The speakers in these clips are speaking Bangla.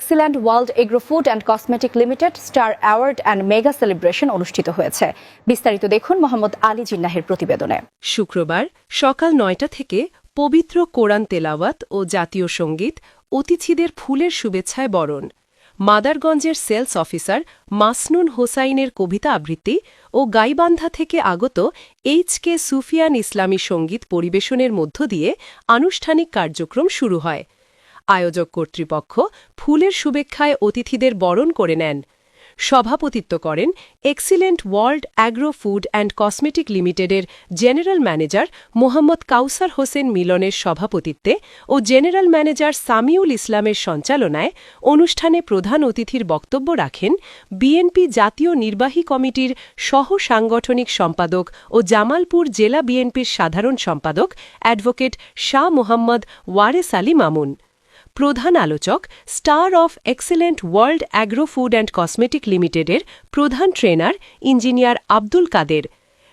Excellent world agro food and cosmetic limited star award and mega celebration অনুষ্ঠিত হয়েছে। বিস্তারিত দেখুন মোহাম্মদ আলী জিন্নাহের প্রতিবেদনে। শুক্রবার সকাল ৯টা থেকে পবিত্র কোরআন তেলাওয়াত ও জাতীয় সঙ্গীত, অতিথিদের ফুলের শুভেচ্ছায় বরণ, মাদারগঞ্জের সেলস অফিসার মাসনুন হোসাইনের কবিতা আবৃত্তি ও গাইবান্ধা থেকে আগত এইচ.কে. সুফিয়ান ইসলামী সঙ্গীত পরিবেশনের মধ্য দিয়ে আনুষ্ঠানিক কার্যক্রম শুরু হয়। আয়োজক কর্তৃপক্ষ ফুলের শুভেচ্ছায় অতিথিদের বরণ করে নেন। সভাপতিত্ব করেন excellent world agro food and cosmetic লিমিটেডের জেনারেল ম্যানেজার মোহাম্মদ কাউসার হোসেন মিলনের সভাপতিত্বে ও জেনারেল ম্যানেজার সামিউল ইসলামের সঞ্চালনায় অনুষ্ঠানে প্রধান অতিথির বক্তব্য রাখেন বিএনপি জাতীয় নির্বাহী কমিটির সহ সাংগঠনিক সম্পাদক ও জামালপুর জেলা বিএনপির সাধারণ সম্পাদক অ্যাডভোকেট শাহ মোহাম্মদ ওয়ারেস আলী মামুন। প্রধান আলোচক star of excellent world agro food and cosmetic লিমিটেডের প্রধান ট্রেনার ইঞ্জিনিয়ার আব্দুল কাদের।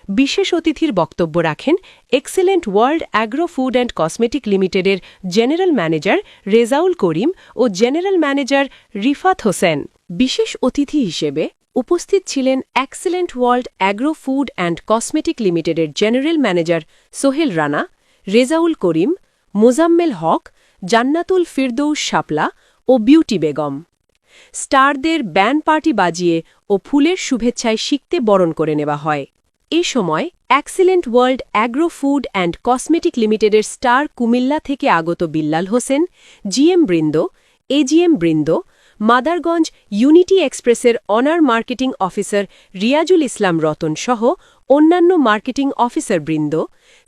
বিশেষ অতিথির বক্তব্য রাখেন excellent world agro food and cosmetic লিমিটেডের জেনারেল ম্যানেজার রেজাউল করিম ও জেনারেল ম্যানেজার রিফাত হোসেন। বিশেষ অতিথি হিসেবে উপস্থিত ছিলেন excellent world agro food and cosmetic লিমিটেডের জেনারেল ম্যানেজার সোহেল রানা, রেজাউল করিম, মোজাম্মেল হক, জান্নাতুল ফিরদৌস শাপলা ও বিউটি বেগম। স্টারদের ব্যান্ড পার্টি বাজিয়ে ও ফুলের শুভেচ্ছায় শিখতে বরণ করে নেওয়া হয়। এ সময় excellent world agro food and cosmetic লিমিটেডের স্টার কুমিল্লা থেকে আগত বিল্লাল হোসেন, জিএম বৃন্দ, এজিএম বৃন্দ, মাদারগঞ্জ ইউনিটি এক্সপ্রেসের অনার মার্কেটিং অফিসার রিয়াজুল ইসলাম রতন সহ অন্যান্য মার্কেটিং অফিসার বৃন্দ,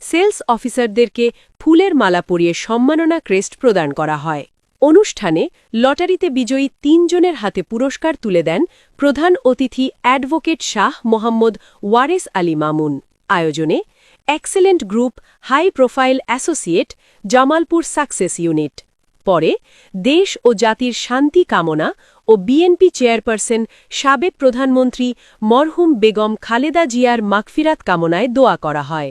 সেলস অফিসারদেরকে ফুলের মালা পরিয়ে সম্মাননা ক্রেস্ট প্রদান করা হয়। অনুষ্ঠানে লটারিতে বিজয়ী ৩ জনের হাতে পুরস্কার তুলে দেন প্রধান অতিথি অ্যাডভোকেট শাহ মোহাম্মদ ওয়ারেস আলী মামুন। আয়োজনে excellent group high profile associate, Jamalpur success unit. পরে দেশ ও জাতির শান্তি কামনা ও বিএনপি চেয়ারপারসন সাবেক প্রধানমন্ত্রী মরহুম বেগম খালেদা জিয়ার মাগফিরাত কামনায় দোয়া করা হয়।